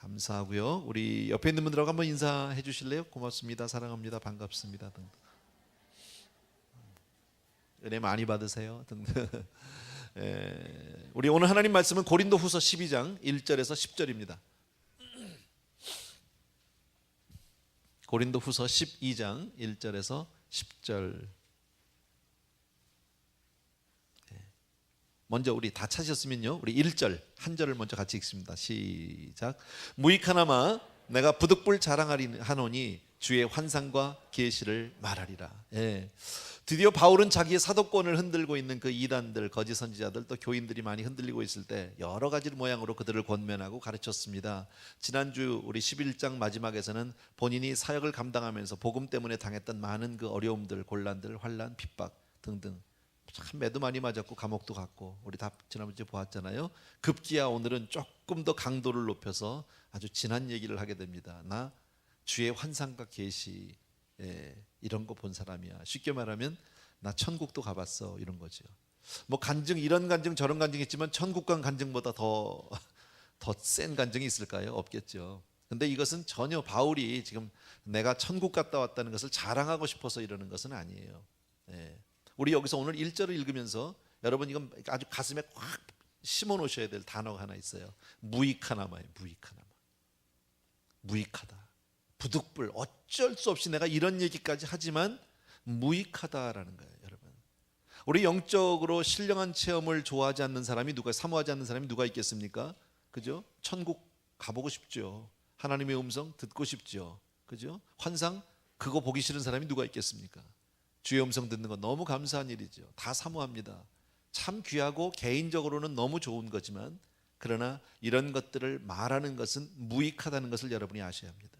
감사하고요. 우리 옆에 있는 분들하고 한번 인사해 주실래요? 고맙습니다. 사랑합니다. 반갑습니다. 등등. 은혜 많이 받으세요. 등등. 우리 오늘 하나님 말씀은 고린도후서 12장 1절에서 10절입니다. 고린도후서 12장 1절에서 10절. 먼저 우리 다 찾으셨으면요, 우리 1절 한 절을 먼저 같이 읽습니다. 시작. 무익하나마 내가 부득불 자랑하노니 주의 환상과 계시를 말하리라. 드디어 바울은 자기의 사도권을 흔들고 있는 그 이단들, 거짓 선지자들, 또 교인들이 많이 흔들리고 있을 때 여러 가지 모양으로 그들을 권면하고 가르쳤습니다. 지난주 우리 11장 마지막에서는 본인이 사역을 감당하면서 복음 때문에 당했던 많은 그 어려움들, 곤란들, 환난, 핍박 등등, 참 매도 많이 맞았고 감옥도 갔고, 우리 다 지난주에 보았잖아요. 급기야 오늘은 조금 더 강도를 높여서 아주 진한 얘기를 하게 됩니다. 나 주의 환상과 계시, 이런 거 본 사람이야. 쉽게 말하면 나 천국도 가봤어, 이런 거죠. 뭐 간증, 이런 간증 저런 간증 있지만 천국 간 간증보다 더 센 간증이 있을까요? 없겠죠. 근데 이것은 전혀 바울이 지금 내가 천국 갔다 왔다는 것을 자랑하고 싶어서 이러는 것은 아니에요. 우리 여기서 오늘 1절을 읽으면서 여러분 이건 아주 가슴에 확 심어 놓으셔야 될 단어가 하나 있어요. 무익하나마예요. 무익하나마. 무익하다. 부득불, 어쩔 수 없이 내가 이런 얘기까지 하지만 무익하다라는 거예요, 여러분. 우리 영적으로 신령한 체험을 좋아하지 않는 사람이 누가, 사모하지 않는 사람이 누가 있겠습니까? 그죠? 천국 가보고 싶죠. 하나님의 음성 듣고 싶죠. 그죠? 환상 그거 보기 싫은 사람이 누가 있겠습니까? 주의 음성 듣는 건 너무 감사한 일이죠. 다 사모합니다. 참 귀하고 개인적으로는 너무 좋은 거지만, 그러나 이런 것들을 말하는 것은 무익하다는 것을 여러분이 아셔야 합니다.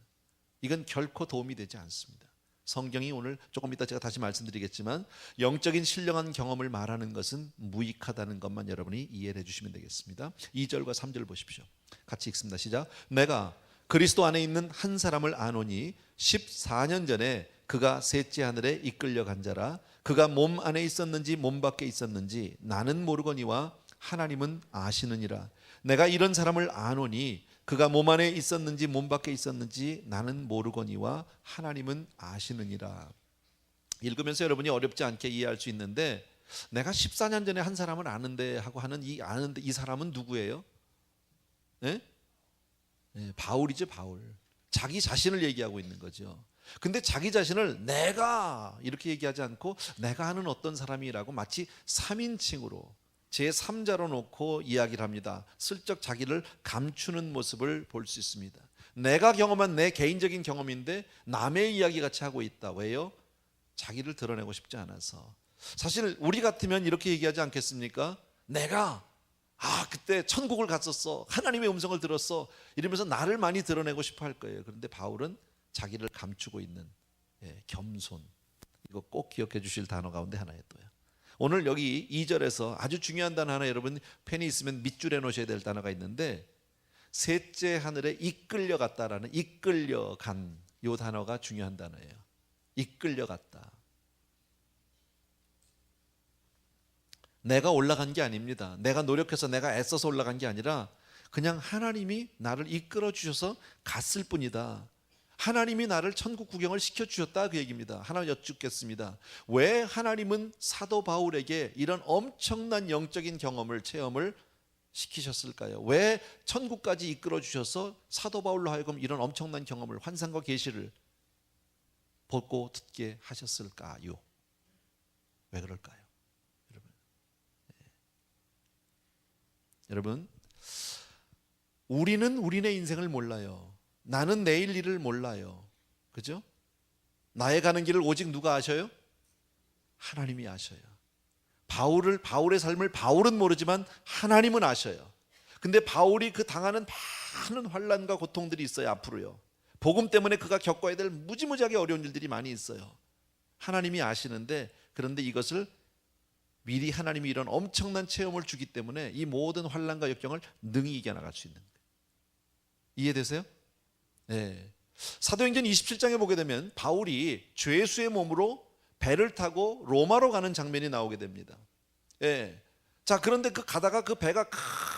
이건 결코 도움이 되지 않습니다. 성경이 오늘 조금 이따 제가 다시 말씀드리겠지만 영적인 신령한 경험을 말하는 것은 무익하다는 것만 여러분이 이해를 해주시면 되겠습니다. 2절과 3절 보십시오. 같이 읽습니다. 시작. 내가 그리스도 안에 있는 한 사람을 아노니 14년 전에 그가 셋째 하늘에 이끌려간 자라. 그가 몸 안에 있었는지 몸 밖에 있었는지 나는 모르거니와 하나님은 아시느니라. 내가 이런 사람을 아노니 그가 몸 안에 있었는지 몸 밖에 있었는지 나는 모르거니와 하나님은 아시느니라. 읽으면서 여러분이 어렵지 않게 이해할 수 있는데, 내가 14년 전에 한 사람을 아는데 하고 하는 아는데 이 사람은 누구예요? 바울이죠, 바울. 자기 자신을 얘기하고 있는 거죠. 근데 자기 자신을 내가 이렇게 얘기하지 않고 내가 아는 어떤 사람이라고 마치 3인칭으로 제3자로 놓고 이야기를 합니다. 슬쩍 자기를 감추는 모습을 볼 수 있습니다. 내가 경험한 내 개인적인 경험인데 남의 이야기 같이 하고 있다. 왜요? 자기를 드러내고 싶지 않아서. 사실 우리 같으면 이렇게 얘기하지 않겠습니까? 내가 그때 천국을 갔었어, 하나님의 음성을 들었어, 이러면서 나를 많이 드러내고 싶어 할 거예요. 그런데 바울은 자기를 감추고 있는 겸손, 이거 꼭 기억해 주실 단어 가운데 하나예요. 또요. 오늘 여기 2절에서 아주 중요한 단어 하나, 여러분 펜이 있으면 밑줄에 놓으셔야 될 단어가 있는데, 셋째 하늘에 이끌려갔다라는, 이끌려간, 이 단어가 중요한 단어예요. 이끌려갔다. 내가 올라간 게 아닙니다. 내가 노력해서 내가 애써서 올라간 게 아니라 그냥 하나님이 나를 이끌어 주셔서 갔을 뿐이다. 하나님이 나를 천국 구경을 시켜주셨다, 그 얘기입니다. 하나 여쭙겠습니다. 왜 하나님은 사도 바울에게 이런 엄청난 영적인 경험을, 체험을 시키셨을까요? 왜 천국까지 이끌어 주셔서 사도 바울로 하여금 이런 엄청난 경험을, 환상과 계시를 보고 듣게 하셨을까요? 왜 그럴까요? 여러분, 우리는 우리네 인생을 몰라요. 나는 내일 일을 몰라요. 그죠? 나의 가는 길을 오직 누가 아셔요? 하나님이 아셔요. 바울의 삶을 바울은 모르지만 하나님은 아셔요. 근데 바울이 그 당하는 많은 환난과 고통들이 있어요. 앞으로요. 복음 때문에 그가 겪어야 될 무지무지하게 어려운 일들이 많이 있어요. 하나님이 아시는데, 그런데 이것을 미리 하나님이 이런 엄청난 체험을 주기 때문에 이 모든 환난과 역경을 능히 이겨나갈 수 있는 거예요. 이해되세요? 네. 사도행전 27장에 보게 되면 바울이 죄수의 몸으로 배를 타고 로마로 가는 장면이 나오게 됩니다. 자, 그런데 그 가다가 그 배가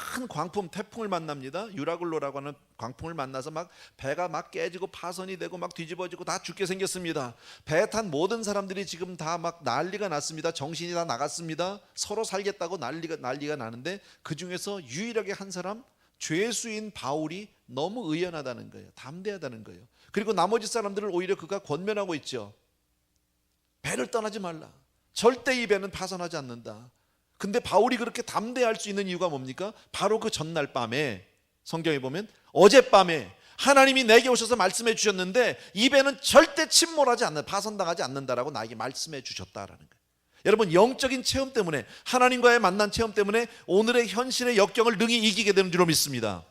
큰 광풍, 태풍을 만납니다. 유라굴로라고 하는 광풍을 만나서 막 배가 막 깨지고 파손이 되고 막 뒤집어지고 다 죽게 생겼습니다. 배에 탄 모든 사람들이 지금 다 막 난리가 났습니다. 정신이 다 나갔습니다. 서로 살겠다고 난리가 나는데 그 중에서 유일하게 한 사람, 죄수인 바울이 너무 의연하다는 거예요. 담대하다는 거예요. 그리고 나머지 사람들을 오히려 그가 권면하고 있죠. 배를 떠나지 말라. 절대 이 배는 파손하지 않는다. 근데 바울이 그렇게 담대할 수 있는 이유가 뭡니까? 바로 그 전날 밤에, 성경에 보면 어젯밤에 하나님이 내게 오셔서 말씀해 주셨는데 이 배는 절대 침몰하지 않는다, 파손당하지 않는다라고 나에게 말씀해 주셨다라는 거예요. 여러분, 영적인 체험 때문에, 하나님과의 만난 체험 때문에 오늘의 현실의 역경을 능히 이기게 되는 줄로 믿습니다.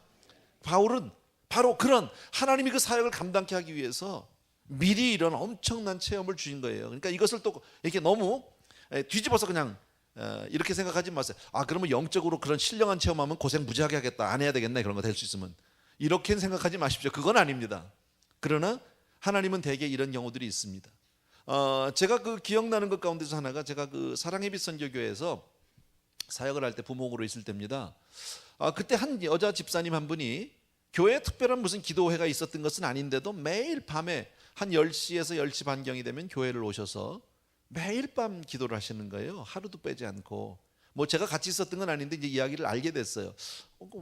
바울은 바로 그런 하나님이 그 사역을 감당케 하기 위해서 미리 이런 엄청난 체험을 주신 거예요. 그러니까 이것을 또 이렇게 너무 뒤집어서 그냥 이렇게 생각하지 마세요. 그러면 영적으로 그런 신령한 체험하면 고생 무지하게 하겠다, 안 해야 되겠네, 그런 거 될 수 있으면. 이렇게 생각하지 마십시오. 그건 아닙니다. 그러나 하나님은 대개 이런 경우들이 있습니다. 제가 그 기억나는 것 가운데서 하나가, 제가 그 사랑의 빛 선교교회에서 사역을 할 때 부목으로 있을 때입니다. 그때 한 여자 집사님 한 분이 교회에 특별한 무슨 기도회가 있었던 것은 아닌데도 매일 밤에 한 10시에서 10시 반경이 되면 교회를 오셔서 매일 밤 기도를 하시는 거예요. 하루도 빼지 않고. 뭐 제가 같이 있었던 건 아닌데 이제 이야기를 알게 됐어요.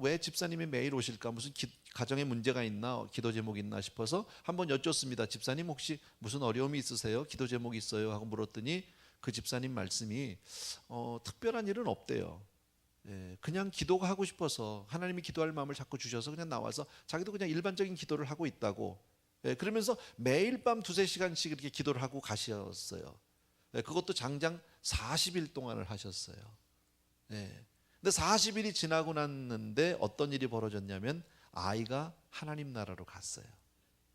왜 집사님이 매일 오실까? 무슨 가정에 문제가 있나? 기도 제목이 있나 싶어서 한번 여쭙습니다. 집사님 혹시 무슨 어려움이 있으세요? 기도 제목이 있어요? 하고 물었더니 그 집사님 말씀이 특별한 일은 없대요. 그냥 기도가 하고 싶어서 하나님이 기도할 마음을 자꾸 주셔서 그냥 나와서 자기도 그냥 일반적인 기도를 하고 있다고. 그러면서 매일 밤 2-3시간씩 이렇게 기도를 하고 가셨어요. 그것도 장장 40일 동안을 하셨어요. 근데 40일이 지나고 났는데 어떤 일이 벌어졌냐면 아이가 하나님 나라로 갔어요.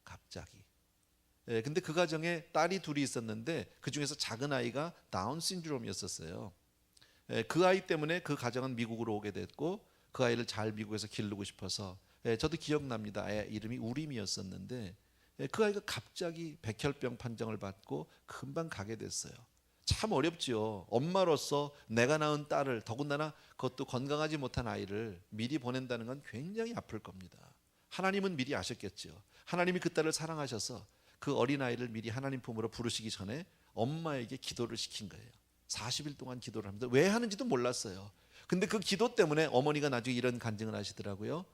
갑자기. 근데 그 가정에 딸이 둘이 있었는데 그 중에서 작은 아이가 다운 신드롬이었었어요. 그 아이 때문에 그 가정은 미국으로 오게 됐고 그 아이를 잘 미국에서 기르고 싶어서, 저도 기억납니다. 아이 이름이 우림이었었는데 그 아이가 갑자기 백혈병 판정을 받고 금방 가게 됐어요. 참 어렵지요. 엄마로서 내가 낳은 딸을, 더군다나 그것도 건강하지 못한 아이를 미리 보낸다는 건 굉장히 아플 겁니다. 하나님은 미리 아셨겠죠. 하나님이 그 딸을 사랑하셔서 그 어린아이를 미리 하나님 품으로 부르시기 전에 엄마에게 기도를 시킨 거예요. 40일 동안 기도를 합니다. 왜 하는지도 몰랐어요. 근데 그 기도 때문에 어머니가 나중에 이런 간증을 하시더라고요.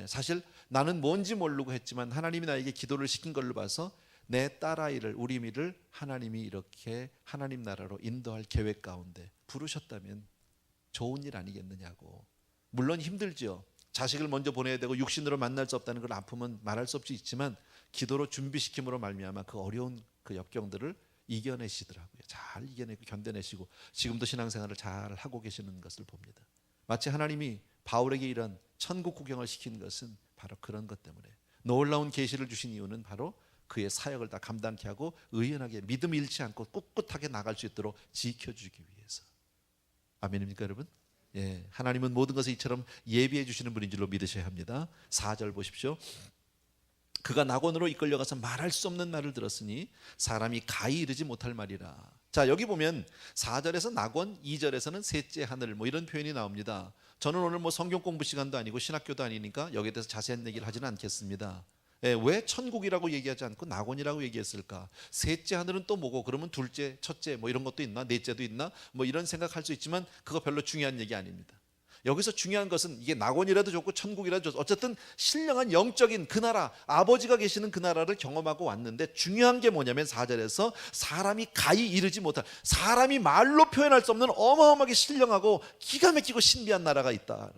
사실 나는 뭔지 모르고 했지만 하나님이 나에게 기도를 시킨 걸로 봐서 내 딸아이를, 우리미를 하나님이 이렇게 하나님 나라로 인도할 계획 가운데 부르셨다면 좋은 일 아니겠느냐고. 물론 힘들죠. 자식을 먼저 보내야 되고 육신으로 만날 수 없다는 걸 아픔은 말할 수 없이 있지만 기도로 준비시킴으로 말미암아 그 어려운 그 역경들을 이겨내시더라고요. 잘 이겨내고 견뎌내시고 지금도 신앙생활을 잘 하고 계시는 것을 봅니다. 마치 하나님이 바울에게 이런 천국 구경을 시킨 것은 바로 그런 것 때문에, 놀라운 계시를 주신 이유는 바로 그의 사역을 다 감당케 하고 의연하게 믿음 잃지 않고 꿋꿋하게 나갈 수 있도록 지켜주기 위해서. 아멘입니까 여러분? 하나님은 모든 것을 이처럼 예비해 주시는 분인 줄로 믿으셔야 합니다. 4절 보십시오. 그가 낙원으로 이끌려가서 말할 수 없는 말을 들었으니 사람이 가히 이르지 못할 말이라. 자, 여기 보면 4절에서 낙원, 2절에서는 셋째 하늘, 뭐 이런 표현이 나옵니다. 저는 오늘 뭐 성경 공부 시간도 아니고 신학교도 아니니까 여기에 대해서 자세한 얘기를 하지는 않겠습니다. 왜 천국이라고 얘기하지 않고 낙원이라고 얘기했을까? 셋째 하늘은 또 뭐고, 그러면 둘째, 첫째 뭐 이런 것도 있나? 넷째도 있나? 뭐 이런 생각할 수 있지만 그거 별로 중요한 얘기 아닙니다. 여기서 중요한 것은 이게 낙원이라도 좋고 천국이라도 좋고 어쨌든 신령한 영적인 그 나라, 아버지가 계시는 그 나라를 경험하고 왔는데, 중요한 게 뭐냐면 4절에서 사람이 가히 이르지 못할, 사람이 말로 표현할 수 없는 어마어마하게 신령하고 기가 막히고 신비한 나라가 있다.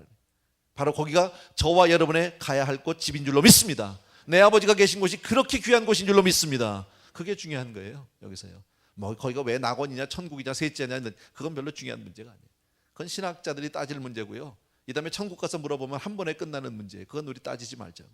바로 거기가 저와 여러분의 가야 할 곳, 집인 줄로 믿습니다. 내 아버지가 계신 곳이 그렇게 귀한 곳인 줄로 믿습니다. 그게 중요한 거예요. 여기서요. 뭐 거기가 왜 낙원이냐 천국이냐 셋째냐, 그건 별로 중요한 문제가 아니에요. 그건 신학자들이 따질 문제고요. 이 다음에 천국 가서 물어보면 한 번에 끝나는 문제예요. 그건 우리 따지지 말자.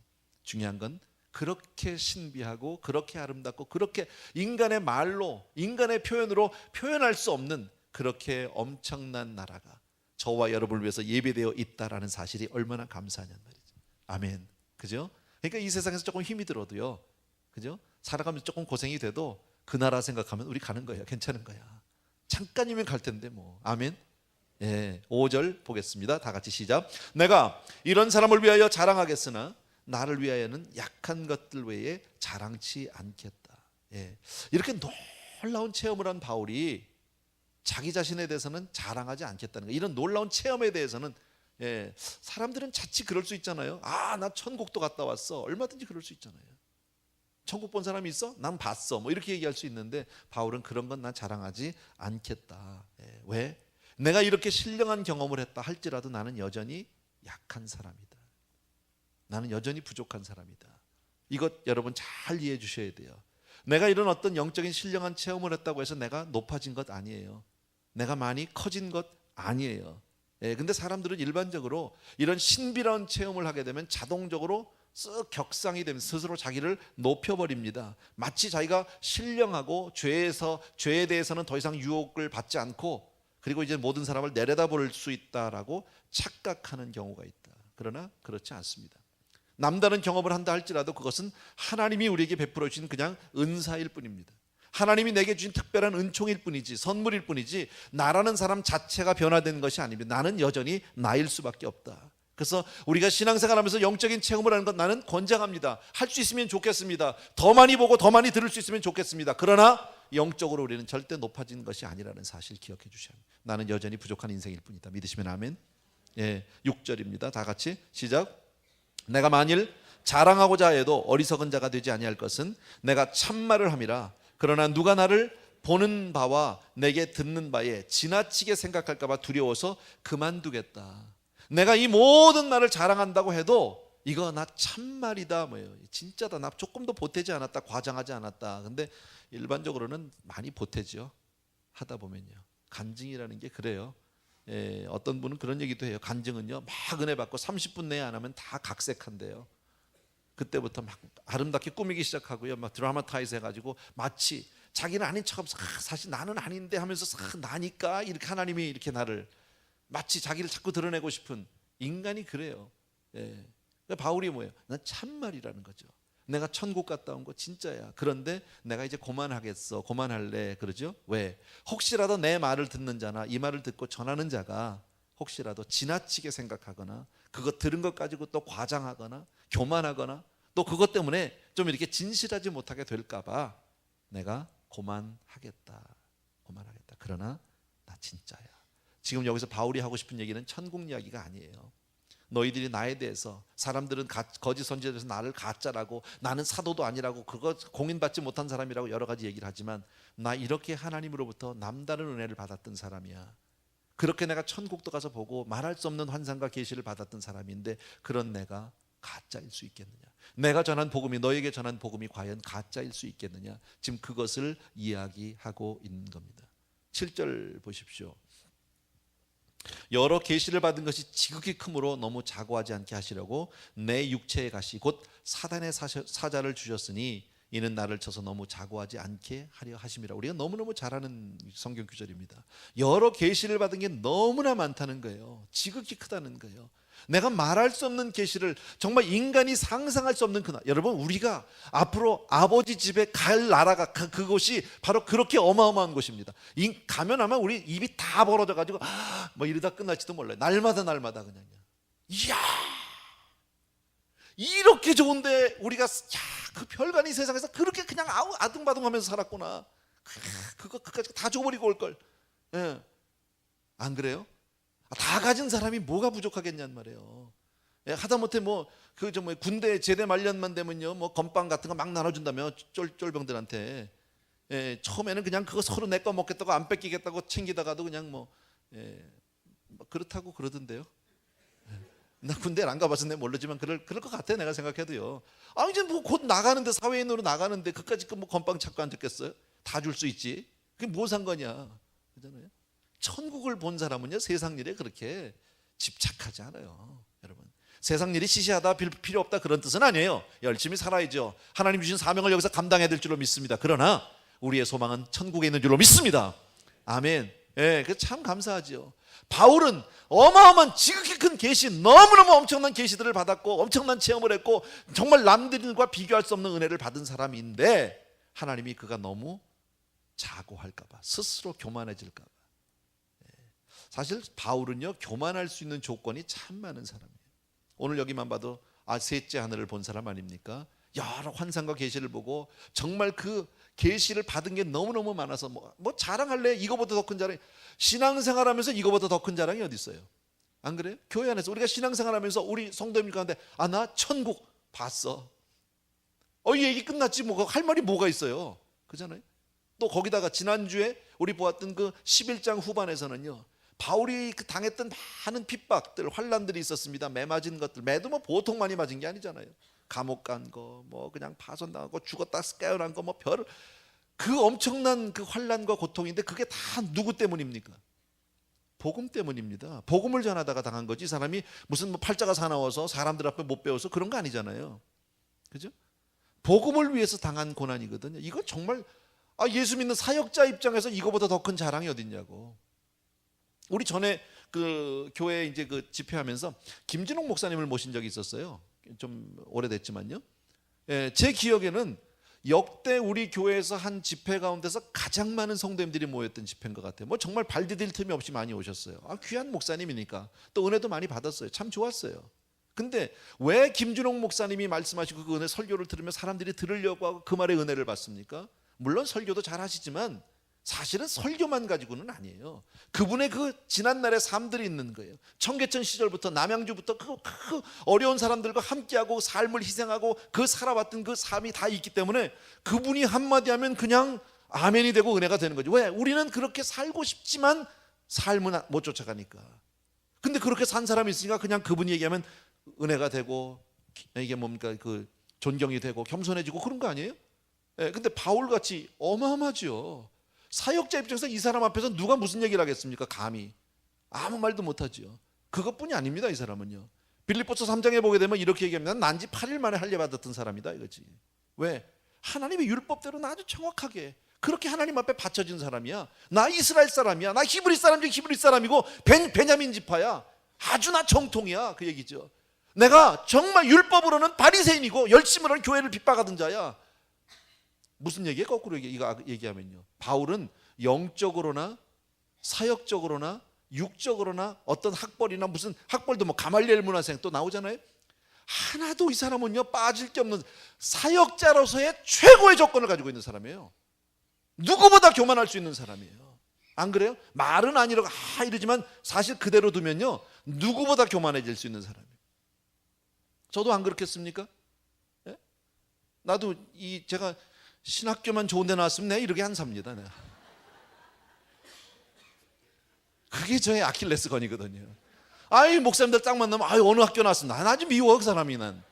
중요한 건 그렇게 신비하고 그렇게 아름답고 그렇게 인간의 말로, 인간의 표현으로 표현할 수 없는 그렇게 엄청난 나라가 저와 여러분을 위해서 예배되어 있다라는 사실이 얼마나 감사하냐는 말이죠. 아멘. 그죠? 그러니까 이 세상에서 조금 힘이 들어도요, 그죠? 살아가면서 조금 고생이 돼도 그 나라 생각하면 우리 가는 거야. 괜찮은 거야. 잠깐이면 갈 텐데 뭐. 아멘. 5절 보겠습니다. 다 같이 시작. 내가 이런 사람을 위하여 자랑하겠으나 나를 위하여는 약한 것들 외에 자랑치 않겠다. 이렇게 놀라운 체험을 한 바울이 자기 자신에 대해서는 자랑하지 않겠다는 거예요. 이런 놀라운 체험에 대해서는 사람들은 자칫 그럴 수 있잖아요. 나 천국도 갔다 왔어. 얼마든지 그럴 수 있잖아요. 천국 본 사람이 있어? 난 봤어. 뭐 이렇게 얘기할 수 있는데 바울은 그런 건 난 자랑하지 않겠다. 왜? 내가 이렇게 신령한 경험을 했다 할지라도 나는 여전히 약한 사람이다. 나는 여전히 부족한 사람이다. 이것 여러분 잘 이해해 주셔야 돼요. 내가 이런 어떤 영적인 신령한 체험을 했다고 해서 내가 높아진 것 아니에요. 내가 많이 커진 것 아니에요. 근데 사람들은 일반적으로 이런 신비로운 체험을 하게 되면 자동적으로 쓱 격상이 되면 스스로 자기를 높여버립니다. 마치 자기가 신령하고 죄에 대해서는 더 이상 유혹을 받지 않고 그리고 이제 모든 사람을 내려다볼 수 있다라고 착각하는 경우가 있다. 그러나 그렇지 않습니다. 남다른 경험을 한다 할지라도 그것은 하나님이 우리에게 베풀어 주신 그냥 은사일 뿐입니다. 하나님이 내게 주신 특별한 은총일 뿐이지, 선물일 뿐이지 나라는 사람 자체가 변화된 것이 아닙니다. 나는 여전히 나일 수밖에 없다. 그래서 우리가 신앙생활하면서 영적인 체험을 하는 것 나는 권장합니다. 할 수 있으면 좋겠습니다. 더 많이 보고 더 많이 들을 수 있으면 좋겠습니다. 그러나 영적으로 우리는 절대 높아진 것이 아니라는 사실 기억해 주셔야 합니다. 나는 여전히 부족한 인생일 뿐이다. 믿으시면 아멘. 6절입니다. 다 같이 시작. 내가 만일 자랑하고자 해도 어리석은 자가 되지 아니할 것은 내가 참말을 함이라. 그러나 누가 나를 보는 바와 내게 듣는 바에 지나치게 생각할까 봐 두려워서 그만두겠다. 내가 이 모든 말을 자랑한다고 해도 이거 나 참말이다, 뭐예요, 진짜다, 나 조금도 보태지 않았다, 과장하지 않았다. 근데 일반적으로는 많이 보태죠. 하다 보면요. 간증이라는 게 그래요. 어떤 분은 그런 얘기도 해요. 간증은요, 막 은혜 받고 30분 내에 안 하면 다 각색한대요. 그때부터 막 아름답게 꾸미기 시작하고요, 막 드라마타이즈 해가지고 마치 자기는 아닌 척하면서 사실 나는 아닌데 하면서 나니까 이렇게 하나님이 이렇게 나를 마치 자기를 자꾸 드러내고 싶은 인간이 그래요. 바울이 뭐예요? 난 참말이라는 거죠. 내가 천국 갔다 온 거 진짜야. 그런데 내가 이제 그만하겠어, 그만할래, 그러죠. 왜? 혹시라도 내 말을 듣는 자나 이 말을 듣고 전하는 자가 혹시라도 지나치게 생각하거나 그거 들은 것 가지고 또 과장하거나 교만하거나 또 그것 때문에 좀 이렇게 진실하지 못하게 될까 봐 내가 그만하겠다. 그러나 나 진짜야. 지금 여기서 바울이 하고 싶은 얘기는 천국 이야기가 아니에요. 너희들이 나에 대해서, 사람들은 거짓 선지자에 대해서 나를 가짜라고, 나는 사도도 아니라고, 그거 공인받지 못한 사람이라고 여러 가지 얘기를 하지만 나 이렇게 하나님으로부터 남다른 은혜를 받았던 사람이야. 그렇게 내가 천국도 가서 보고 말할 수 없는 환상과 계시를 받았던 사람인데 그런 내가 가짜일 수 있겠느냐? 내가 전한 복음이, 너에게 전한 복음이 과연 가짜일 수 있겠느냐? 지금 그것을 이야기하고 있는 겁니다. 7절 보십시오. 여러 계시를 받은 것이 지극히 크므로 너무 자고하지 않게 하시려고 내 육체의 가시 곧 사단의 사자를 주셨으니 이는 나를 쳐서 너무 자고하지 않게 하려 하심이라. 우리가 너무너무 잘 아는 성경 구절입니다. 여러 계시를 받은 게 너무나 많다는 거예요. 지극히 크다는 거예요. 내가 말할 수 없는 계시를, 정말 인간이 상상할 수 없는 그날, 여러분 우리가 앞으로 아버지 집에 갈 나라가 그곳이 바로 그렇게 어마어마한 곳입니다. 가면 아마 우리 입이 다 벌어져 가지고 뭐 이러다 끝날지도 몰라요. 날마다 그냥 이야, 이렇게 좋은데 우리가 그 별관이 세상에서 그렇게 그냥 아둥바둥하면서 살았구나. 그거 그까지 다 줘버리고 올걸. 안 그래요? 다 가진 사람이 뭐가 부족하겠냔 말이에요. 하다못해 군대 제대 말년만 되면요, 뭐 건빵 같은 거 막 나눠준다며 쫄병들한테. 처음에는 그냥 그거 서로 내 거 먹겠다고 안 뺏기겠다고 챙기다가도 그냥 뭐 그렇다고 그러던데요. 나 군대를 안 가봐서 내가 모르지만 그럴 것 같아, 내가 생각해도요. 이제 뭐 곧 나가는데, 사회인으로 나가는데 그까짓 뭐 건빵 찾고 앉았겠어요? 다 줄 수 있지. 그게 뭐 상관이야, 그잖아요. 천국을 본 사람은요, 세상 일에 그렇게 집착하지 않아요. 여러분, 세상 일이 시시하다, 필요 없다, 그런 뜻은 아니에요. 열심히 살아야죠. 하나님 주신 사명을 여기서 감당해야 될 줄로 믿습니다. 그러나 우리의 소망은 천국에 있는 줄로 믿습니다. 아멘. 그 참 감사하죠. 바울은 어마어마한 지극히 큰 계시, 너무너무 엄청난 계시들을 받았고 엄청난 체험을 했고 정말 남들과 비교할 수 없는 은혜를 받은 사람인데 하나님이 그가 너무 자고할까 봐, 스스로 교만해질까 봐, 사실 바울은요, 교만할 수 있는 조건이 참 많은 사람이에요. 오늘 여기만 봐도 셋째 하늘을 본 사람 아닙니까? 여러 환상과 계시를 보고 정말 그 계시를 받은 게 너무너무 많아서 뭐 자랑할래? 이거보다 더 큰 자랑. 신앙생활하면서 이거보다 더 큰 자랑이 어디 있어요? 안 그래요? 교회 안에서 우리가 신앙생활하면서 우리 성도님 가운데 나 천국 봤어. 이 얘기 끝났지 뭐 할 말이 뭐가 있어요? 그잖아요. 또 거기다가 지난주에 우리 보았던 그 11장 후반에서는요, 바울이 그 당했던 많은 핍박들, 환난들이 있었습니다. 매 맞은 것들, 매도 뭐 보통 많이 맞은 게 아니잖아요. 감옥 간 거, 뭐 그냥 파손당하고 죽었다 깨어난 거, 뭐 별 그 엄청난 그 환난과 고통인데 그게 다 누구 때문입니까? 복음 때문입니다. 복음을 전하다가 당한 거지. 이 사람이 무슨 뭐 팔자가 사나워서 사람들 앞에 못 배워서 그런 거 아니잖아요. 그죠? 복음을 위해서 당한 고난이거든요. 이거 정말 예수 믿는 사역자 입장에서 이거보다 더 큰 자랑이 어딨냐고. 우리 전에 그 교회 이제 그 집회하면서 김진홍 목사님을 모신 적이 있었어요. 좀 오래됐지만요. 제 기억에는 역대 우리 교회에서 한 집회 가운데서 가장 많은 성도님들이 모였던 집회인 것 같아요. 뭐 정말 발 디딜 틈이 없이 많이 오셨어요. 귀한 목사님이니까 또 은혜도 많이 받았어요. 참 좋았어요. 근데 왜 김준홍 목사님이 말씀하시고 그 은혜 설교를 들으면 사람들이 들으려고 하고 그 말에 은혜를 받습니까? 물론 설교도 잘 하시지만 사실은 설교만 가지고는 아니에요. 그분의 그 지난날의 삶들이 있는 거예요. 청계천 시절부터 남양주부터 그 어려운 사람들과 함께하고 삶을 희생하고 그 살아왔던 그 삶이 다 있기 때문에 그분이 한마디 하면 그냥 아멘이 되고 은혜가 되는 거죠. 왜? 우리는 그렇게 살고 싶지만 삶은 못 쫓아가니까. 근데 그렇게 산 사람이 있으니까 그냥 그분이 얘기하면 은혜가 되고 이게 뭡니까? 그 존경이 되고 겸손해지고 그런 거 아니에요? 근데 바울같이 어마어마하죠. 사역자 입장에서 이 사람 앞에서 누가 무슨 얘기를 하겠습니까? 감히 아무 말도 못하죠. 그것뿐이 아닙니다. 이 사람은요, 빌립보서 3장에 보게 되면 이렇게 얘기합니다. 난지 8일 만에 할례받았던 사람이다 이거지. 왜? 하나님의 율법대로 아주 정확하게 그렇게 하나님 앞에 바쳐진 사람이야. 나 이스라엘 사람이야. 나 히브리 사람 중 히브리 사람이고 베냐민 지파야. 아주 나 정통이야 그 얘기죠. 내가 정말 율법으로는 바리새인이고 열심으로는 교회를 핍박하던 자야. 무슨 얘기예요? 거꾸로 얘기하면요, 바울은 영적으로나 사역적으로나 육적으로나 어떤 학벌이나 무슨 학벌도 뭐 가말리엘 문화생 또 나오잖아요. 하나도 이 사람은요 빠질 게 없는 사역자로서의 최고의 조건을 가지고 있는 사람이에요. 누구보다 교만할 수 있는 사람이에요. 안 그래요? 말은 아니라고 이러지만 사실 그대로 두면요 누구보다 교만해질 수 있는 사람이에요. 저도 안 그렇겠습니까? 예? 나도 제가 신학교만 좋은 데 나왔으면 내가 이렇게 안 삽니다. 내가. 그게 저의 아킬레스건이거든요. 목사님들 딱 만나면 어느 학교 나왔습니다. 난 아주 미워 그 사람이. 난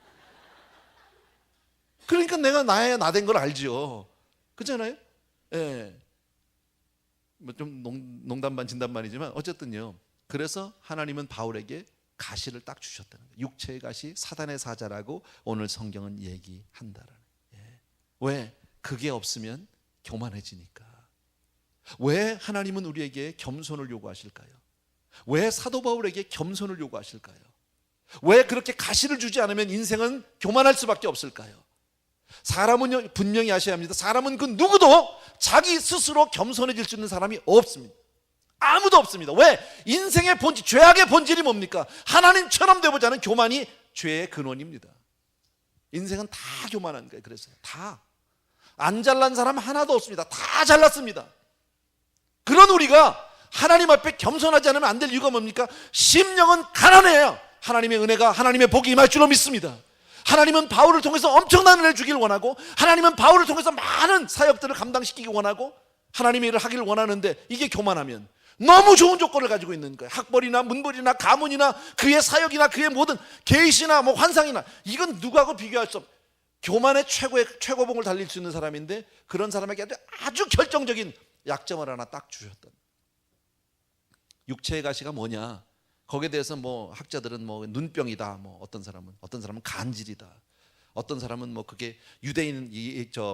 그러니까 내가 나된 걸 알죠. 그렇잖아요? 예. 뭐 좀 농담 반 진담 반이지만 어쨌든요, 그래서 하나님은 바울에게 가시를 딱 주셨다는 거예요. 육체의 가시, 사단의 사자라고 오늘 성경은 얘기한다라는. 왜? 그게 없으면 교만해지니까. 왜 하나님은 우리에게 겸손을 요구하실까요? 왜 사도 바울에게 겸손을 요구하실까요? 왜 그렇게 가시를 주지 않으면 인생은 교만할 수밖에 없을까요? 사람은요, 분명히 아셔야 합니다. 사람은 그 누구도 자기 스스로 겸손해질 수 있는 사람이 없습니다. 아무도 없습니다. 왜? 인생의 본질, 죄악의 본질이 뭡니까? 하나님처럼 되고자 하는 교만이 죄의 근원입니다. 인생은 다 교만한 거예요. 그래서 다 안 잘난 사람 하나도 없습니다. 다 잘났습니다. 그런 우리가 하나님 앞에 겸손하지 않으면 안 될 이유가 뭡니까? 심령은 가난해요. 하나님의 은혜가, 하나님의 복이 임할 줄로 믿습니다. 하나님은 바울을 통해서 엄청난 은혜를 주길 원하고, 하나님은 바울을 통해서 많은 사역들을 감당시키기 원하고, 하나님의 일을 하기를 원하는데, 이게 교만하면 너무 좋은 조건을 가지고 있는 거예요. 학벌이나 문벌이나 가문이나 그의 사역이나 그의 모든 계시나 뭐 환상이나, 이건 누구하고 비교할 수 없어요. 교만의 최고봉을 달릴 수 있는 사람인데, 그런 사람에게 아주 결정적인 약점을 하나 딱 주셨던. 육체의 가시가 뭐냐? 거기에 대해서 뭐 학자들은 뭐 눈병이다, 뭐 어떤 사람은 간질이다, 어떤 사람은 뭐 그게 유대인,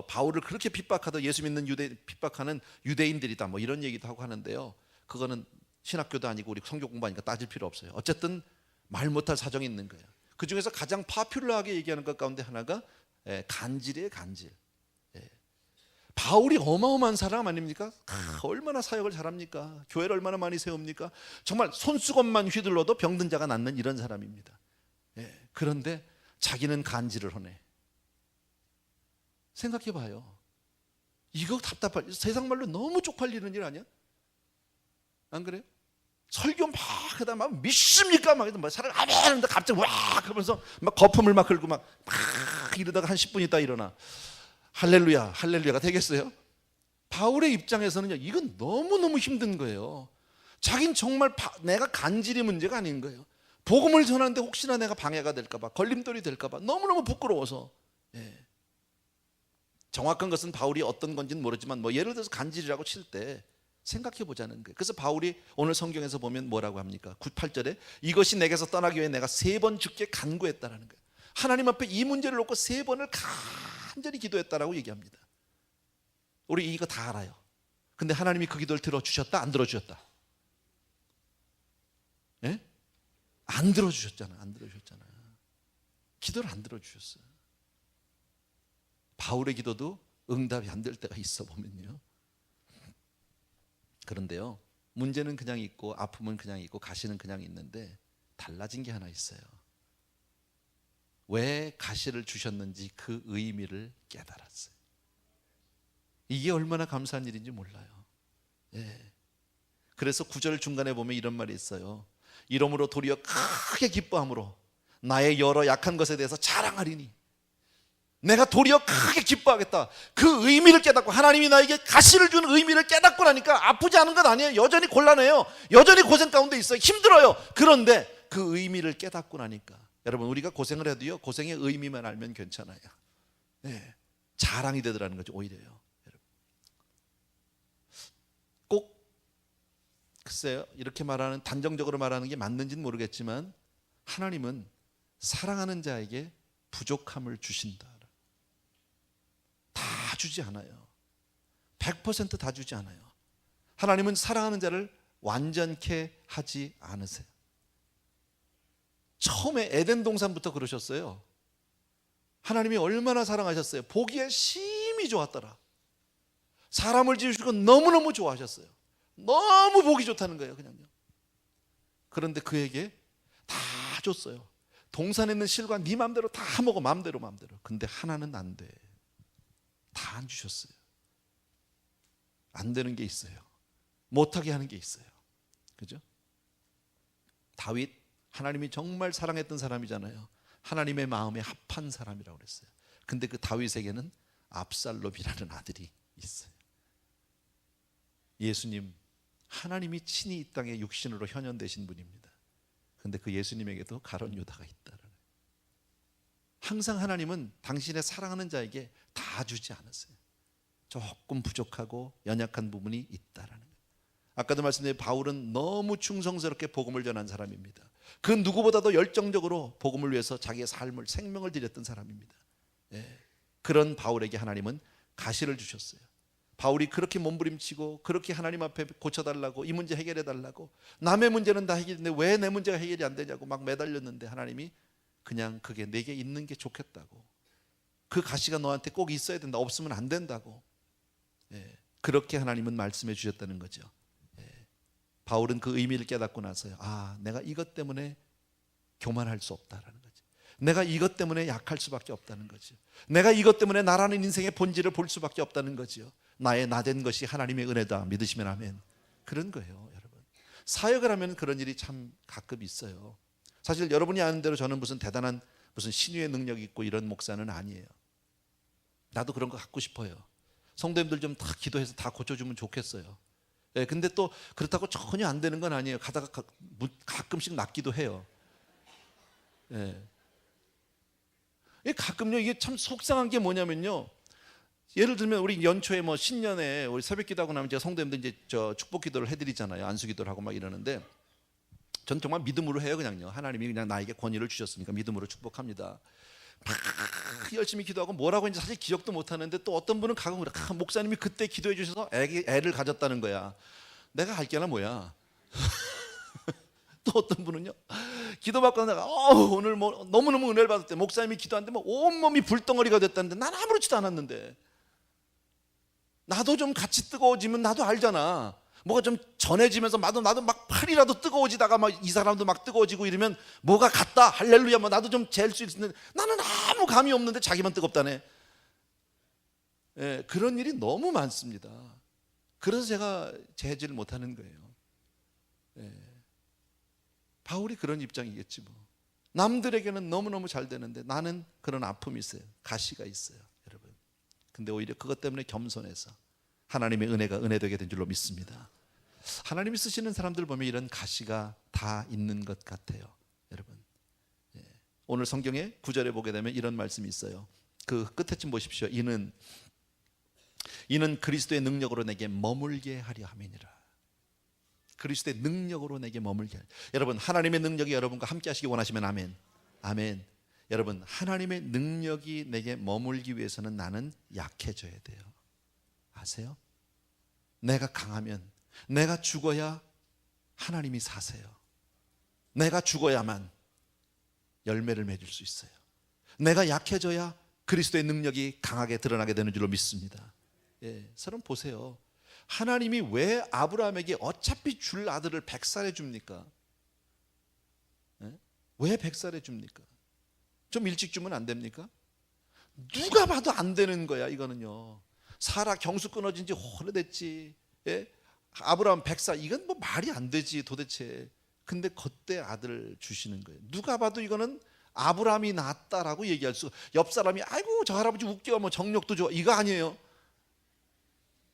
바울을 그렇게 핍박하다 예수 믿는 핍박하는 유대인들이다, 뭐 이런 얘기도 하고 하는데요. 그거는 신학교도 아니고 우리 성경 공부하니까 따질 필요 없어요. 어쨌든 말 못할 사정이 있는 거예요. 그 중에서 가장 파퓰러하게 얘기하는 것 가운데 하나가 간질이에요. 간질. 바울이 어마어마한 사람 아닙니까? 얼마나 사역을 잘합니까? 교회를 얼마나 많이 세웁니까? 정말 손수건만 휘둘러도 병든 자가 낫는 이런 사람입니다. 예, 그런데 자기는 간질을 하네. 생각해 봐요. 이거 답답할, 세상 말로 너무 쪽팔리는 일 아니야? 안 그래요? 설교 막 하다 막 믿습니까? 막 사람 아멘 하는데 갑자기 와 하면서 막 거품을 막 흘고 막 이러다가 한 10분 있다 일어나. 할렐루야, 할렐루야가 되겠어요? 바울의 입장에서는요, 이건 너무너무 힘든 거예요. 자긴 정말 내가 간질이 문제가 아닌 거예요. 복음을 전하는데 혹시나 내가 방해가 될까봐, 걸림돌이 될까봐 너무너무 부끄러워서. 예. 정확한 것은 바울이 어떤 건지는 모르지만 뭐 예를 들어서 간질이라고 칠 때 생각해 보자는 거예요. 그래서 바울이 오늘 성경에서 보면 뭐라고 합니까? 8절에 이것이 내게서 떠나기 위해 내가 3번 주께 간구했다라는 거예요. 하나님 앞에 이 문제를 놓고 3번을 간절히 기도했다라고 얘기합니다. 우리 이거 다 알아요. 근데 하나님이 그 기도를 들어주셨다? 안 들어주셨다? 예? 안 들어주셨잖아. 안 들어주셨잖아. 기도를 안 들어주셨어요. 바울의 기도도 응답이 안 될 때가 있어 보면요. 그런데요, 문제는 그냥 있고 아픔은 그냥 있고 가시는 그냥 있는데 달라진 게 하나 있어요. 왜 가시를 주셨는지 그 의미를 깨달았어요. 이게 얼마나 감사한 일인지 몰라요. 예. 그래서 9절 중간에 보면 이런 말이 있어요. 이러므로 도리어 크게 기뻐함으로 나의 여러 약한 것에 대해서 자랑하리니 내가 도리어 크게 기뻐하겠다. 그 의미를 깨닫고 하나님이 나에게 가시를 주는 의미를 깨닫고 나니까 아프지 않은 건 아니에요. 여전히 곤란해요. 여전히 고생 가운데 있어요. 힘들어요. 그런데 그 의미를 깨닫고 나니까 여러분, 우리가 고생을 해도요, 고생의 의미만 알면 괜찮아요. 네. 자랑이 되더라는 거죠. 오히려요. 꼭 글쎄요, 이렇게 말하는, 단정적으로 말하는 게 맞는지는 모르겠지만 하나님은 사랑하는 자에게 부족함을 주신다. 다 주지 않아요. 100% 다 주지 않아요. 하나님은 사랑하는 자를 완전케 하지 않으세요. 처음에 에덴 동산부터 그러셨어요. 하나님이 얼마나 사랑하셨어요. 보기에 심히 좋았더라. 사람을 지으시고 너무너무 좋아하셨어요. 너무 보기 좋다는 거예요, 그냥요. 그런데 그에게 다 줬어요. 동산에 있는 실과 네 맘대로 다 먹어, 맘대로. 근데 하나는 안 돼. 다 안 주셨어요. 안 되는 게 있어요. 못하게 하는 게 있어요. 그죠? 다윗, 하나님이 정말 사랑했던 사람이잖아요. 하나님의 마음에 합한 사람이라고 그랬어요. 근데 그 다윗에게는 압살롬이라는 아들이 있어요. 예수님, 하나님이 친히 이 땅에 육신으로 현현되신 분입니다. 근데 그 예수님에게도 가룟 유다가 있다는 거예요. 항상 하나님은 당신의 사랑하는 자에게 다 주지 않으세요. 조금 부족하고 연약한 부분이 있다라는 거예요. 아까도 말씀드린 바울은 너무 충성스럽게 복음을 전한 사람입니다. 그 누구보다도 열정적으로 복음을 위해서 자기의 삶을, 생명을 드렸던 사람입니다. 예. 그런 바울에게 하나님은 가시를 주셨어요. 바울이 그렇게 몸부림치고 그렇게 하나님 앞에 고쳐달라고, 이 문제 해결해달라고, 남의 문제는 다 해결했는데 왜 내 문제가 해결이 안 되냐고 막 매달렸는데 하나님이 그냥 그게 내게 있는 게 좋겠다고, 그 가시가 너한테 꼭 있어야 된다, 없으면 안 된다고, 예. 그렇게 하나님은 말씀해 주셨다는 거죠. 예. 바울은 그 의미를 깨닫고 나서요, 아, 내가 이것 때문에 교만할 수 없다라는 거죠. 내가 이것 때문에 약할 수밖에 없다는 거죠. 내가 이것 때문에 나라는 인생의 본질을 볼 수밖에 없다는 거죠. 나의 나된 것이 하나님의 은혜다. 믿으시면 아멘. 그런 거예요, 여러분. 사역을 하면 그런 일이 참 가끔 있어요. 사실 여러분이 아는 대로 저는 무슨 대단한 무슨 신유의 능력이 있고 이런 목사는 아니에요. 나도 그런 거 갖고 싶어요. 성도님들 좀 다 기도해서 다 고쳐주면 좋겠어요. 예, 근데 또 그렇다고 전혀 안 되는 건 아니에요. 가다가 가끔씩 낫기도 해요. 예. 가끔요, 이게 참 속상한 게 뭐냐면요, 예를 들면 우리 연초에 뭐 신년에 우리 새벽 기도하고 나면 제가 성도님들 이제 저 축복 기도를 해드리잖아요. 안수 기도를 하고 막 이러는데 전 정말 믿음으로 해요. 그냥요, 하나님이 그냥 나에게 권위를 주셨으니까 믿음으로 축복합니다. 막 열심히 기도하고 뭐라고 했는지 사실 기억도 못 하는데, 또 어떤 분은 가끔 그래, 목사님이 그때 기도해 주셔서 애를 가졌다는 거야. 내가 할 게나 뭐야. 또 어떤 분은요, 기도받고 내가 오늘 뭐 너무너무 은혜를 받았대. 목사님이 기도하는데 뭐 온몸이 불덩어리가 됐다는데 난 아무렇지도 않았는데. 나도 좀 같이 뜨거워지면 나도 알잖아. 뭐가 좀 전해지면서 나도 막 팔이라도 뜨거워지다가 막 이 사람도 막 뜨거워지고 이러면 뭐가 같다 할렐루야 뭐 나도 좀 잴 수 있는데 나는 아무 감이 없는데 자기만 뜨겁다네. 예, 그런 일이 너무 많습니다. 그래서 제가 재지를 못하는 거예요. 예, 바울이 그런 입장이겠지 뭐. 남들에게는 너무너무 잘 되는데 나는 그런 아픔이 있어요. 가시가 있어요, 여러분. 근데 오히려 그것 때문에 겸손해서 하나님의 은혜가 은혜되게 된 줄로 믿습니다. 하나님이 쓰시는 사람들 보면 이런 가시가 다 있는 것 같아요, 여러분. 예. 오늘 성경에 9절에 보게 되면 이런 말씀이 있어요. 그 끝에 좀 보십시오. 이는 그리스도의 능력으로 내게 머물게 하려 함이니라. 그리스도의 능력으로 내게 머물게 하려. 여러분, 하나님의 능력이 여러분과 함께 하시기 원하시면 아멘. 아멘. 여러분, 하나님의 능력이 내게 머물기 위해서는 나는 약해져야 돼요. 아세요? 내가 강하면, 내가 죽어야 하나님이 사세요. 내가 죽어야만 열매를 맺을 수 있어요. 내가 약해져야 그리스도의 능력이 강하게 드러나게 되는 줄로 믿습니다. 예, 여러분 보세요. 하나님이 왜 아브라함에게 어차피 줄 아들을 100살에 줍니까? 예? 왜 100살에 줍니까? 좀 일찍 주면 안 됩니까? 누가 봐도 안 되는 거야, 이거는요. 사라 경수 끊어진 지 오래됐지. 예? 아브라함 100살, 이건 뭐 말이 안 되지 도대체. 근데 그때 아들을 주시는 거예요. 누가 봐도 이거는 아브라함이 낫다라고 얘기할 수. 옆 사람이 아이고 저 할아버지 웃겨, 뭐 정력도 좋아, 이거 아니에요.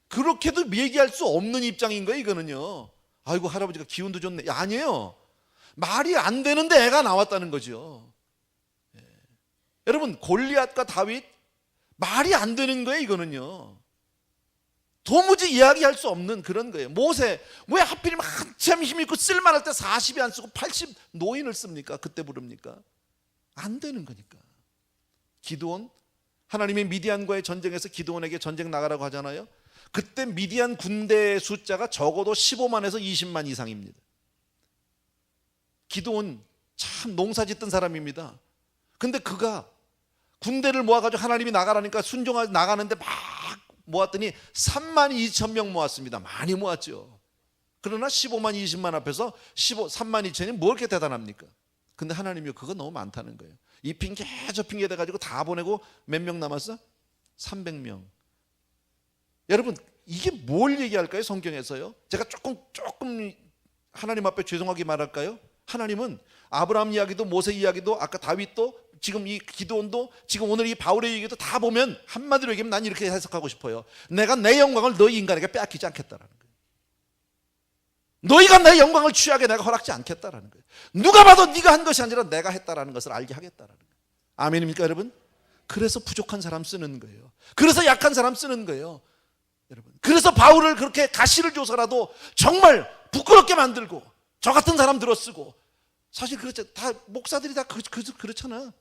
그렇게도 얘기할 수 없는 입장인 거예요, 이거는요. 아이고 할아버지가 기운도 좋네, 아니에요. 말이 안 되는데 애가 나왔다는 거죠. 예. 여러분, 골리앗과 다윗 말이 안 되는 거예요, 이거는요. 도무지 이야기할 수 없는 그런 거예요. 모세, 왜 하필이면 한참 힘 있고 쓸만할 때 40이 안 쓰고 80 노인을 씁니까? 그때 부릅니까? 안 되는 거니까. 기드온, 하나님이 미디안과의 전쟁에서 기드온에게 전쟁 나가라고 하잖아요. 그때 미디안 군대의 숫자가 적어도 15만에서 20만 이상입니다. 기드온 참 농사 짓던 사람입니다. 근데 그가 군대를 모아가지고 하나님이 나가라니까 순종하고 나가는데 막 모았더니 3만 2천 명 모았습니다. 많이 모았죠. 그러나 15만 20만 앞에서 3만 2천이 뭐 이렇게 대단합니까? 근데 하나님이 그거 너무 많다는 거예요. 이 핑계 저 핑계 대가지고 다 보내고 몇 명 남았어? 300명. 여러분, 이게 뭘 얘기할까요? 성경에서요. 제가 조금 하나님 앞에 죄송하게 말할까요? 하나님은 아브라함 이야기도 모세 이야기도 아까 다윗도 지금 이 기드온도 지금 오늘 이 바울의 얘기도 다 보면 한마디로 얘기하면 난 이렇게 해석하고 싶어요. 내가 내 영광을 너희 인간에게 빼앗기지 않겠다라는 거예요. 너희가 내 영광을 취하게 내가 허락지 않겠다라는 거예요. 누가 봐도 네가 한 것이 아니라 내가 했다라는 것을 알게 하겠다라는 거예요. 아멘입니까, 여러분? 그래서 부족한 사람 쓰는 거예요. 그래서 약한 사람 쓰는 거예요, 여러분. 그래서 바울을 그렇게 가시를 줘서라도 정말 부끄럽게 만들고 저 같은 사람 들어쓰고. 사실 그렇죠. 다 목사들이 다 그렇잖아.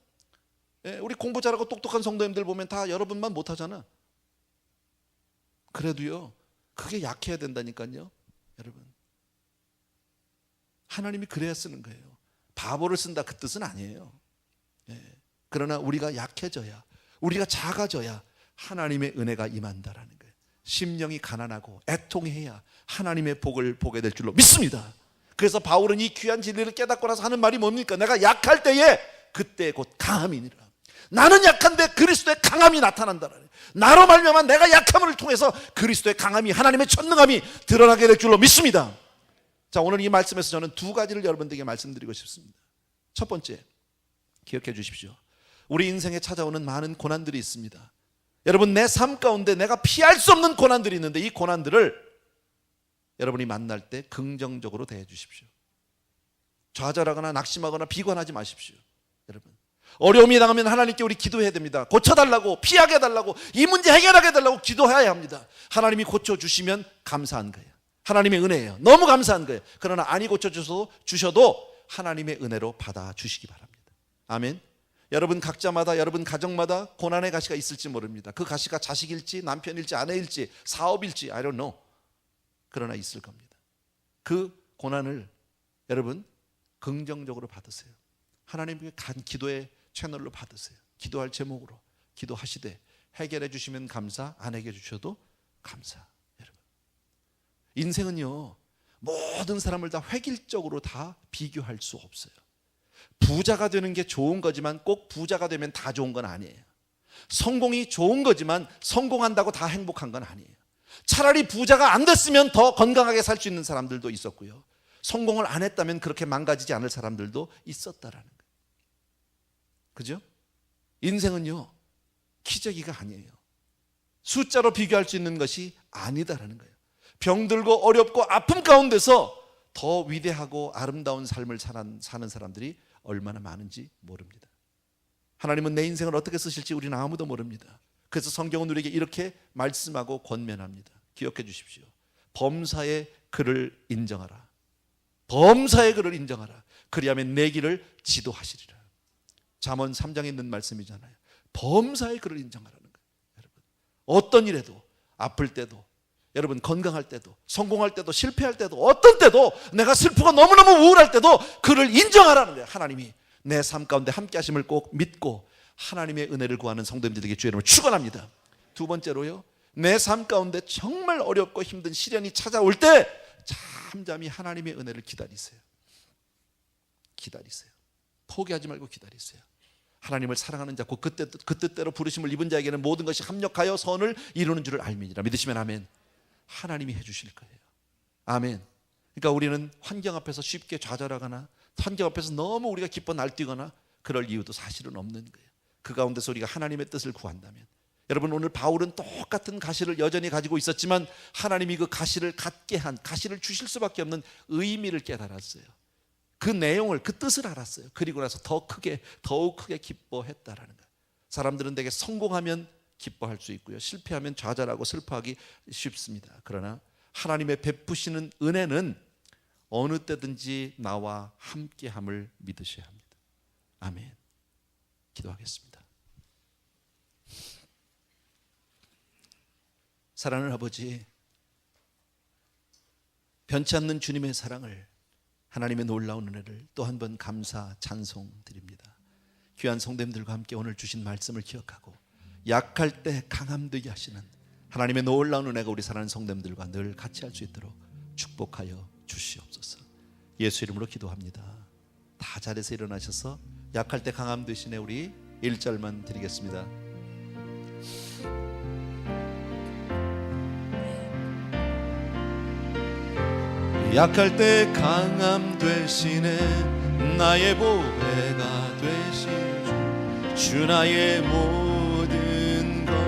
예, 우리 공부 잘하고 똑똑한 성도님들 보면 다 여러분만 못하잖아. 그래도요, 그게 약해야 된다니까요, 여러분. 하나님이 그래야 쓰는 거예요. 바보를 쓴다 그 뜻은 아니에요. 예, 그러나 우리가 약해져야, 우리가 작아져야 하나님의 은혜가 임한다라는 거예요. 심령이 가난하고 애통해야 하나님의 복을 보게 될 줄로 믿습니다. 그래서 바울은 이 귀한 진리를 깨닫고 나서 하는 말이 뭡니까? 내가 약할 때에 그때 곧 강함이니라. 나는 약한데 그리스도의 강함이 나타난다. 나로 말미암아 내가 약함을 통해서 그리스도의 강함이, 하나님의 전능함이 드러나게 될 줄로 믿습니다. 자, 오늘 이 말씀에서 저는 두 가지를 여러분들에게 말씀드리고 싶습니다. 첫 번째, 기억해 주십시오. 우리 인생에 찾아오는 많은 고난들이 있습니다. 여러분, 내 삶 가운데 내가 피할 수 없는 고난들이 있는데 이 고난들을 여러분이 만날 때 긍정적으로 대해 주십시오. 좌절하거나 낙심하거나 비관하지 마십시오. 여러분, 어려움이 당하면 하나님께 우리 기도해야 됩니다. 고쳐달라고, 피하게 해달라고, 이 문제 해결하게 해달라고 기도해야 합니다. 하나님이 고쳐주시면 감사한 거예요. 하나님의 은혜예요. 너무 감사한 거예요. 그러나 아니 고쳐주셔도 하나님의 은혜로 받아주시기 바랍니다. 아멘. 여러분 각자마다, 여러분 가정마다 고난의 가시가 있을지 모릅니다. 그 가시가 자식일지 남편일지 아내일지 사업일지 I don't know. 그러나 있을 겁니다. 그 고난을 여러분 긍정적으로 받으세요. 하나님께 간 기도의 채널로 받으세요. 기도할 제목으로 기도하시되 해결해 주시면 감사, 안 해결해 주셔도 감사. 여러분, 인생은요 모든 사람을 다 획일적으로 다 비교할 수 없어요. 부자가 되는 게 좋은 거지만 꼭 부자가 되면 다 좋은 건 아니에요. 성공이 좋은 거지만 성공한다고 다 행복한 건 아니에요. 차라리 부자가 안 됐으면 더 건강하게 살 수 있는 사람들도 있었고요, 성공을 안 했다면 그렇게 망가지지 않을 사람들도 있었다라는 거예요. 그죠? 인생은요 기저귀가 아니에요. 숫자로 비교할 수 있는 것이 아니다라는 거예요. 병들고 어렵고 아픔 가운데서 더 위대하고 아름다운 삶을 사는 사람들이 얼마나 많은지 모릅니다. 하나님은 내 인생을 어떻게 쓰실지 우리는 아무도 모릅니다. 그래서 성경은 우리에게 이렇게 말씀하고 권면합니다. 기억해 주십시오. 범사의 그를 인정하라. 범사의 그를 인정하라. 그리하면 내 길을 지도하시리라. 잠언 3장에 있는 말씀이잖아요. 범사의 그를 인정하라는 거예요. 여러분, 어떤 일에도, 아플 때도, 여러분 건강할 때도, 성공할 때도, 실패할 때도, 어떤 때도, 내가 슬프고 너무너무 우울할 때도 그를 인정하라는 거예요. 하나님이 내 삶 가운데 함께 하심을 꼭 믿고 하나님의 은혜를 구하는 성도님들에게 주의 이름으로 축원합니다. 두 번째로요, 내 삶 가운데 정말 어렵고 힘든 시련이 찾아올 때 잠잠히 하나님의 은혜를 기다리세요. 기다리세요. 포기하지 말고 기다리세요. 하나님을 사랑하는 자, 그 뜻대로 부르심을 입은 자에게는 모든 것이 합력하여 선을 이루는 줄을 알미니라. 믿으시면 아멘. 하나님이 해주실 거예요. 아멘. 그러니까 우리는 환경 앞에서 쉽게 좌절하거나 환경 앞에서 너무 우리가 기뻐 날뛰거나 그럴 이유도 사실은 없는 거예요. 그 가운데서 우리가 하나님의 뜻을 구한다면, 여러분 오늘 바울은 똑같은 가시를 여전히 가지고 있었지만 하나님이 그 가시를 갖게 한, 가시를 주실 수밖에 없는 의미를 깨달았어요. 그 내용을, 그 뜻을 알았어요. 그리고 나서 더욱 크게 기뻐했다라는 거예요. 사람들은 되게 성공하면 기뻐할 수 있고요, 실패하면 좌절하고 슬퍼하기 쉽습니다. 그러나 하나님의 베푸시는 은혜는 어느 때든지 나와 함께함을 믿으셔야 합니다. 아멘. 기도하겠습니다. 사랑하는 아버지, 변치 않는 주님의 사랑을, 하나님의 놀라운 은혜를 또 한 번 감사 찬송 드립니다. 귀한 성도님들과 함께 오늘 주신 말씀을 기억하고 약할 때 강함 되게 하시는 하나님의 놀라운 은혜가 우리 사랑하는 성도님들과 늘 같이 할 수 있도록 축복하여 주시옵소서. 예수 이름으로 기도합니다. 다 자리에서 일어나셔서 약할 때 강함 되시네 우리 1절만 드리겠습니다. 약할 때 강함 되시네 나의 보배가 되신 주 나의 모든 것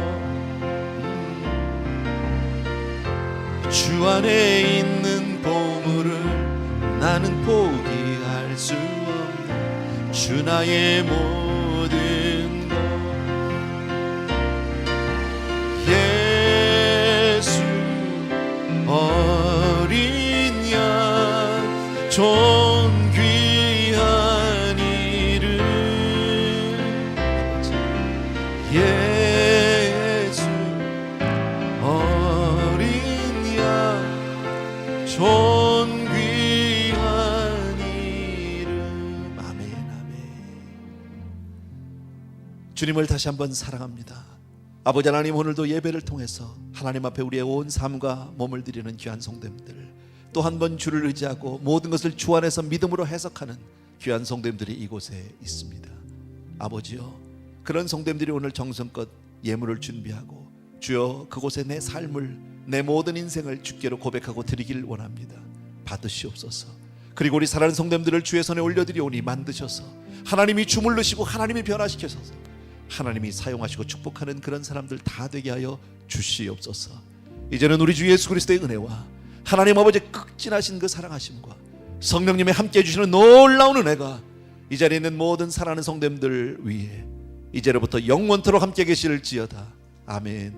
주 안에 있는 보물을 나는 포기할 수 없네 주 나의 모든 것 예수 어린 양 존귀한 이름 예수 어린 양 존귀한 이름. 아멘 아멘. 주님을 다시 한번 사랑합니다. 아버지 하나님, 오늘도 예배를 통해서 하나님 앞에 우리의 온 삶과 몸을 드리는 귀한 성도님들, 또 한 번 주를 의지하고 모든 것을 주 안에서 믿음으로 해석하는 귀한 성도님들이 이곳에 있습니다. 아버지요, 그런 성도님들이 오늘 정성껏 예물을 준비하고 주여 그곳에 내 삶을, 내 모든 인생을 주께로 고백하고 드리길 원합니다. 받으시옵소서. 그리고 우리 사랑하는 성도님들을 주의 손에 올려드리오니 만드셔서 하나님이 주물르시고 하나님이 변화시켜서 하나님이 사용하시고 축복하는 그런 사람들 다 되게 하여 주시옵소서. 이제는 우리 주 예수 그리스도의 은혜와 하나님 아버지의 극진하신 그 사랑하심과 성령님의 함께 해주시는 놀라운 은혜가 이 자리에 있는 모든 사랑하는 성도님들 위에 이제로부터 영원토록 함께 계실지어다. 아멘.